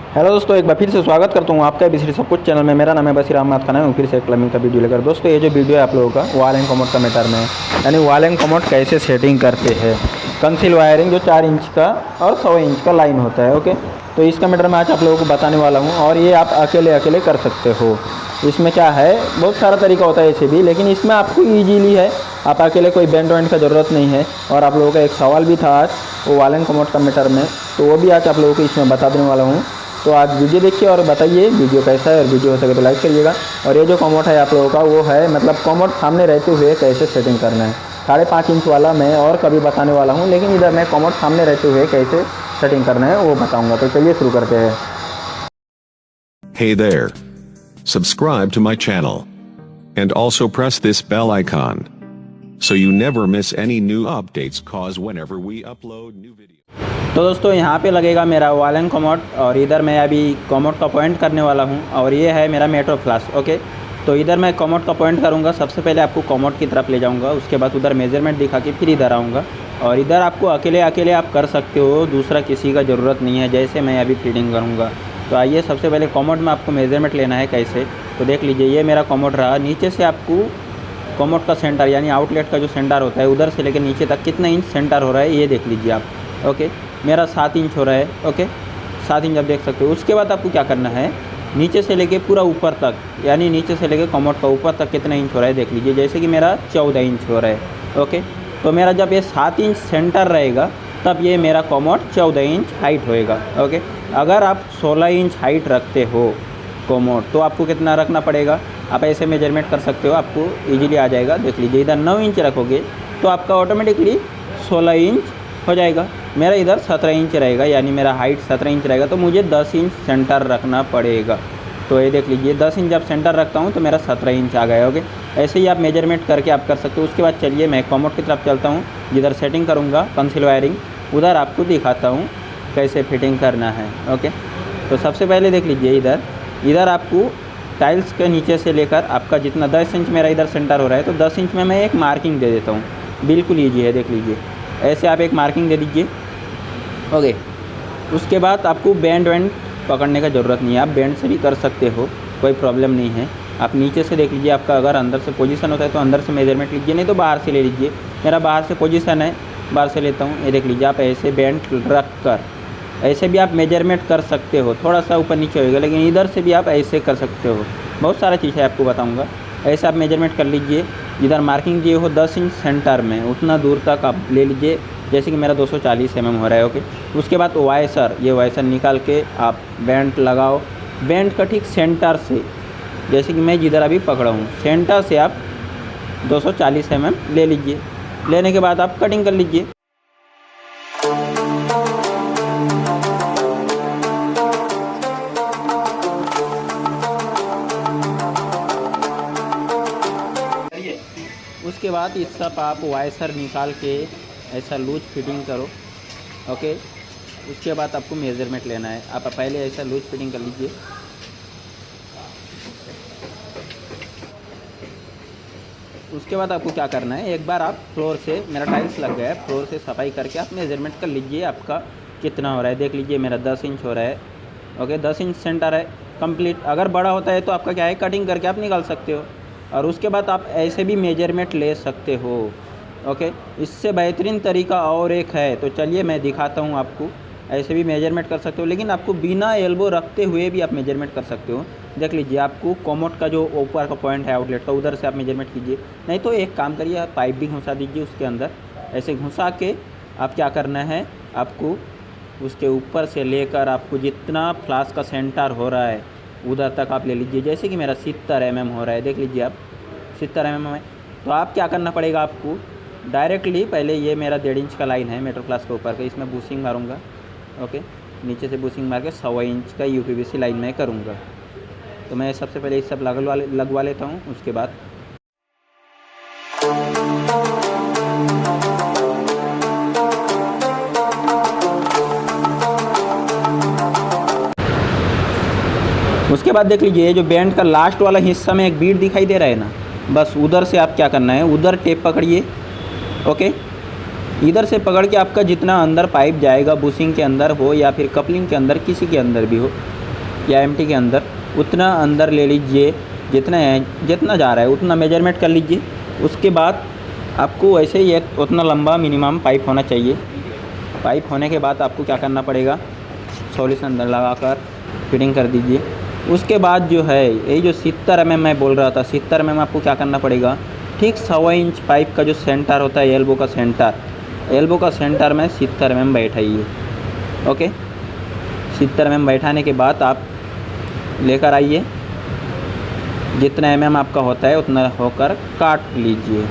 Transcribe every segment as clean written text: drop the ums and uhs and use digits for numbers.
Hello दोस्तों, एक बार फिर से स्वागत करता हूँ आपका एबीसी सब कुछ चैनल में। मेरा नाम है बशीर अहमद खान है। फिर से एक प्लम्बिंग का वीडियो लेकर दोस्तों, ये जो वीडियो है आप लोगों का वॉल एंड कमोड का मैटर में, यानी वॉल एंड कमोड कैसे सेटिंग करते हैं। कंसील वायरिंग जो 4 इंच का और 100 इंच का लाइन होता है, ओके। तो इसका मैटर मैं आज आप लोगों को बताने वाला हूँ, और ये आप अकेले कर सकते हो। इसमें क्या है, बहुत सारा तरीका होता है ऐसे भी, लेकिन इसमें आपको ईजीली है। आप अकेले कोई बैंड वैंड का ज़रूरत नहीं है। और आप लोगों का एक सवाल भी था आज वो वॉल एंड कमोड का मैटर में, तो वो भी आज आप लोगों को इसमें बता देने वाला हूँ। तो आज वीडियो देखिए और बताइए वीडियो कैसा है, और वीडियो हो सके तो लाइक करिएगा। और ये जो कमोड है आप लोगों का वो है, मतलब कमोड सामने रहते हुए कैसे सेटिंग करना है। 5.5 इंच वाला मैं और कभी बताने वाला हूँ, लेकिन इधर मैं कमोड सामने रहते हुए कैसे सेटिंग करना है वो बताऊँगा। तो चलिए शुरू करते हैं। Hey there. Subscribe to my channel. And also press this bell icon. So you never miss any new updates cause whenever we upload new videos. तो दोस्तों यहाँ पे लगेगा मेरा वॉल एंड कमोड, और इधर मैं अभी कमोड का पॉइंट करने वाला हूँ, और ये है मेरा मेट्रो फ्लास, ओके। तो इधर मैं कमोड का पॉइंट करूँगा। सबसे पहले आपको कमोड की तरफ ले जाऊँगा, उसके बाद उधर मेजरमेंट दिखा के फिर इधर आऊँगा। और इधर आपको अकेले आप कर सकते हो, दूसरा किसी का ज़रूरत नहीं है, जैसे मैं अभी फीडिंग करूँगा। तो आइए, सबसे पहले कमोड में आपको मेजरमेंट लेना है कैसे। तो देख लीजिए, ये मेरा कमोड रहा। नीचे से आपको कमोड का सेंटर यानी आउटलेट का जो सेंटर होता है, उधर से लेकर नीचे तक कितना इंच सेंटर हो रहा है ये देख लीजिए आप, ओके। मेरा 7 इंच हो रहा है, ओके। 7 इंच आप देख सकते हो। उसके बाद आपको क्या करना है, नीचे से लेके पूरा ऊपर तक, यानी नीचे से लेके कमोड का ऊपर तक कितना इंच हो रहा है देख लीजिए। जैसे कि मेरा 14 इंच हो रहा है, ओके। तो मेरा जब ये 7 इंच सेंटर रहेगा तब ये मेरा कमोड 14 इंच हाइट होएगा, ओके। अगर आप 16 इंच हाइट रखते हो कमोड, तो आपको कितना रखना पड़ेगा, आप ऐसे मेजरमेंट कर सकते हो, आपको इजीली आ जाएगा। देख लीजिए, इधर 9 इंच रखोगे तो आपका ऑटोमेटिकली 16 इंच हो जाएगा। मेरा इधर 17 इंच रहेगा, यानी मेरा हाइट 17 इंच रहेगा, तो मुझे 10 इंच सेंटर रखना पड़ेगा। तो ये देख लीजिए, 10 इंच जब सेंटर रखता हूँ तो मेरा 17 इंच आ गया, ओके। ऐसे ही आप मेजरमेंट करके आप कर सकते हो। उसके बाद चलिए मैं कमोड की तरफ चलता हूँ, जिधर सेटिंग करूँगा कंसील वायरिंग, उधर आपको दिखाता हूँ कैसे फिटिंग करना है, ओके। तो सबसे पहले देख लीजिए, इधर आपको टाइल्स के नीचे से लेकर आपका जितना 10 इंच मेरा इधर सेंटर हो रहा है, तो 10 इंच में मैं एक मार्किंग दे देता हूँ। बिल्कुल ईजी है, देख लीजिए। ऐसे आप एक मार्किंग दे दीजिए, ओके। उसके बाद आपको बैंड वैंड पकड़ने का ज़रूरत नहीं है, आप बैंड से भी कर सकते हो, कोई प्रॉब्लम नहीं है। आप नीचे से देख लीजिए, आपका अगर अंदर से पोजीशन होता है तो अंदर से मेजरमेंट लीजिए, नहीं तो बाहर से ले लीजिए। मेरा बाहर से पोजीशन है, बाहर से लेता हूँ। ये देख लीजिए, आप ऐसे बैंड रख कर ऐसे भी आप मेजरमेंट कर सकते हो। थोड़ा सा ऊपर नीचे होएगा, लेकिन इधर से भी आप ऐसे कर सकते हो। बहुत सारा चीज़ है, आपको बताऊँगा। ऐसे आप मेजरमेंट कर लीजिए, जिधर मार्किंग दिए हो 10 इंच सेंटर में, उतना दूर तक आप ले लीजिए। जैसे कि मेरा 240 mm हो रहा है, ओके। उसके बाद वाइसर, ये वाइसर निकाल के आप बैंड लगाओ। बैंड का ठीक सेंटर से, जैसे कि मैं जिधर अभी पकड़ा हूँ, सेंटर से आप 240 mm ले लीजिए। लेने के बाद आप कटिंग कर लीजिए। उसके बाद इस सब आप वाइसर निकाल के ऐसा लूज फिटिंग करो, ओके। उसके बाद आपको मेजरमेंट लेना है। आप पहले ऐसा लूज फिटिंग कर लीजिए। उसके बाद आपको क्या करना है, एक बार आप फ्लोर से, मेरा टाइल्स लग गया है, फ्लोर से सफाई करके आप मेजरमेंट कर लीजिए आपका कितना हो रहा है। देख लीजिए, मेरा 10 इंच हो रहा है, ओके। 10 इंच सेंटर है कंप्लीट। अगर बड़ा होता है तो आपका क्या है, कटिंग करके आप निकाल सकते हो। और उसके बाद आप ऐसे भी मेजरमेंट ले सकते हो, ओके। इससे बेहतरीन तरीका और एक है, तो चलिए मैं दिखाता हूँ आपको। ऐसे भी मेजरमेंट कर सकते हो, लेकिन आपको बिना एल्बो रखते हुए भी आप मेजरमेंट कर सकते हो। देख लीजिए, आपको कमोड का जो ऊपर का पॉइंट है आउटलेट का, उधर से आप मेजरमेंट कीजिए। नहीं तो एक काम करिए, आप पाइप भी घुसा दीजिए उसके अंदर। ऐसे घुसा के आप क्या करना है, आपको उसके ऊपर से लेकर आपको जितना फ्लास का सेंटर हो रहा है उधर तक आप ले लीजिए। जैसे कि मेरा 70 mm हो रहा है, देख लीजिए आप 70 mm है। तो आप क्या करना पड़ेगा, आपको डायरेक्टली पहले ये मेरा 1.5 इंच का लाइन है मेट्रो फ्लास के ऊपर का, इसमें बूसिंग मारूंगा, ओके। नीचे से बूसिंग मार के 1.25 इंच का यूपीवीसी लाइन में करूँगा। तो मैं सबसे पहले इस सब लगवा लेता हूँ। उसके बाद देख लीजिए, जो बैंड का लास्ट वाला हिस्सा में एक बीट दिखाई दे रहा है ना, बस उधर से आप क्या करना है, उधर टेप पकड़िए, ओके। इधर से पकड़ के आपका जितना अंदर पाइप जाएगा, बुशिंग के अंदर हो या फिर कपलिंग के अंदर, किसी के अंदर भी हो, या एमटी के अंदर उतना अंदर ले लीजिए, जितना जा रहा है उतना मेजरमेंट कर लीजिए। उसके बाद आपको ऐसे ही एक उतना लंबा मिनिमम पाइप होना चाहिए। पाइप होने के बाद आपको क्या करना पड़ेगा, सॉल्यूशन अंदर लगाकर फिटिंग कर दीजिए। उसके बाद जो है ये जो 70 mm मैं बोल रहा था, 70 mm आपको क्या करना पड़ेगा, ठीक 1.25 इंच पाइप का जो सेंटर होता है एल्बो का सेंटर में 70 mm बैठाइए। ओके, 70 mm बैठाने के बाद आप लेकर आइए, जितना mm आपका होता है उतना होकर काट लीजिए।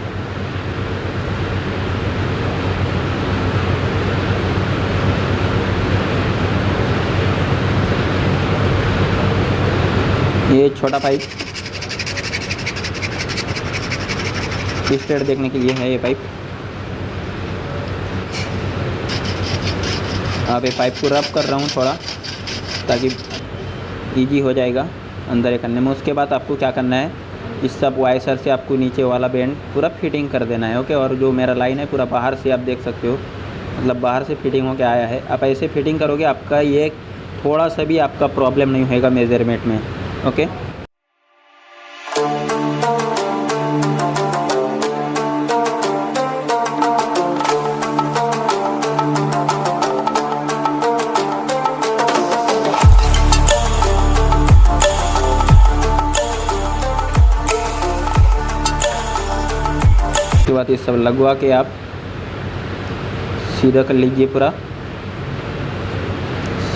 ये छोटा पाइप स्ट्रेट देखने के लिए है ये पाइप। आप ये पाइप को रब कर रहा हूँ थोड़ा, ताकि इजी हो जाएगा अंदर ये करने में। उसके बाद आपको क्या करना है, इस सब वाइसर से आपको नीचे वाला बेंड पूरा फिटिंग कर देना है। ओके, और जो मेरा लाइन है पूरा बाहर से आप देख सकते हो, मतलब बाहर से फिटिंग होके आया है। आप ऐसे फिटिंग करोगे, आपका ये थोड़ा सा भी आपका प्रॉब्लम नहीं होएगा मेजरमेंट में। ओके, उसके बाद ये सब लगवा के आप सीधा कर लीजिए, पूरा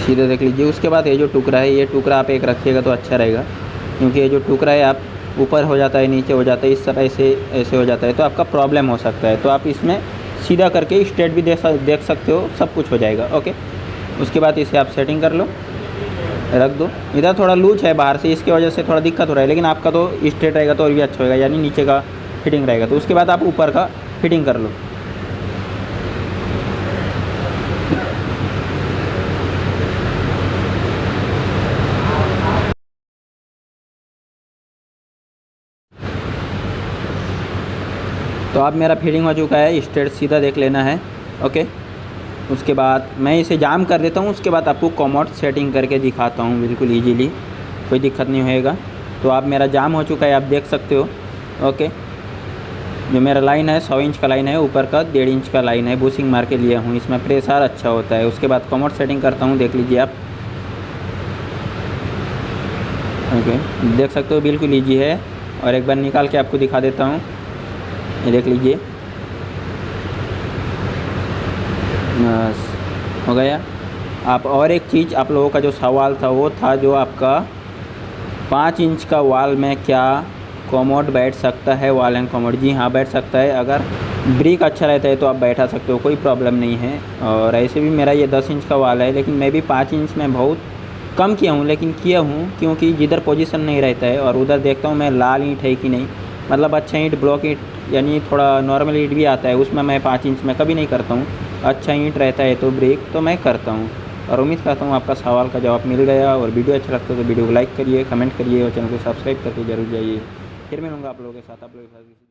सीधा देख लीजिए। उसके बाद ये जो टुकड़ा है, ये टुकड़ा आप एक रखिएगा तो अच्छा रहेगा, क्योंकि ये जो टुकड़ा है आप ऊपर हो जाता है, नीचे हो जाता है, इस तरह से ऐसे हो जाता है, तो आपका प्रॉब्लम हो सकता है। तो आप इसमें सीधा करके स्ट्रेट भी देख सकते हो, सब कुछ हो जाएगा। ओके, उसके बाद इसे आप सेटिंग कर लो, रख दो। इधर थोड़ा लूज है बाहर से, इसकी वजह से थोड़ा दिक्कत हो रहा है, लेकिन आपका तो स्ट्रेट रहेगा तो और भी अच्छा होगा, यानी नीचे का फिटिंग रहेगा। तो उसके बाद आप ऊपर का फिटिंग कर लो। तो अब मेरा फिटिंग हो चुका है, स्ट्रेट सीधा देख लेना है। ओके, उसके बाद मैं इसे जाम कर देता हूँ। उसके बाद आपको कॉमोड सेटिंग करके दिखाता हूँ बिल्कुल ईजीली, कोई दिक्कत नहीं होएगा। तो अब मेरा जाम हो चुका है, आप देख सकते हो। ओके, जो मेरा लाइन है 100 इंच का लाइन है, ऊपर का 1.5 इंच का लाइन है, बूसिंग मार के लिया हूँ, इसमें प्रेशर अच्छा होता है। उसके बाद कॉमोड सेटिंग करता हूँ, देख लीजिए आप। ओके, देख सकते हो बिल्कुल ईजी है। और एक बार निकाल के आपको दिखा देता हूँ, ये देख लीजिए, बस हो गया। आप और एक चीज़, आप लोगों का जो सवाल था वो था जो आपका 5 इंच का वॉल में क्या कॉमोड बैठ सकता है, वॉल एंड कॉमोड। जी हाँ, बैठ सकता है। अगर ब्रिक अच्छा रहता है तो आप बैठा सकते हो, कोई प्रॉब्लम नहीं है। और ऐसे भी मेरा ये 10 इंच का वॉल है, लेकिन मैं भी 5 इंच में बहुत कम किया हूँ, लेकिन किया हूँ क्योंकि जिधर पोजीशन नहीं रहता है और उधर देखता हूँ मैं लाल ईंट है कि नहीं, मतलब अच्छा ईंट, ब्लॉक ईंट, यानी थोड़ा नॉर्मल ईंट भी आता है, उसमें मैं 5 इंच में कभी नहीं करता हूँ। अच्छा ईंट रहता है तो ब्रेक तो मैं करता हूँ। और उम्मीद करता हूँ आपका सवाल का जवाब मिल गया। और वीडियो अच्छा लगता है तो वीडियो को लाइक करिए, कमेंट करिए और चैनल को सब्सक्राइब करके जरूर जाइए। फिर मिलूँगा आप लोगों के साथ,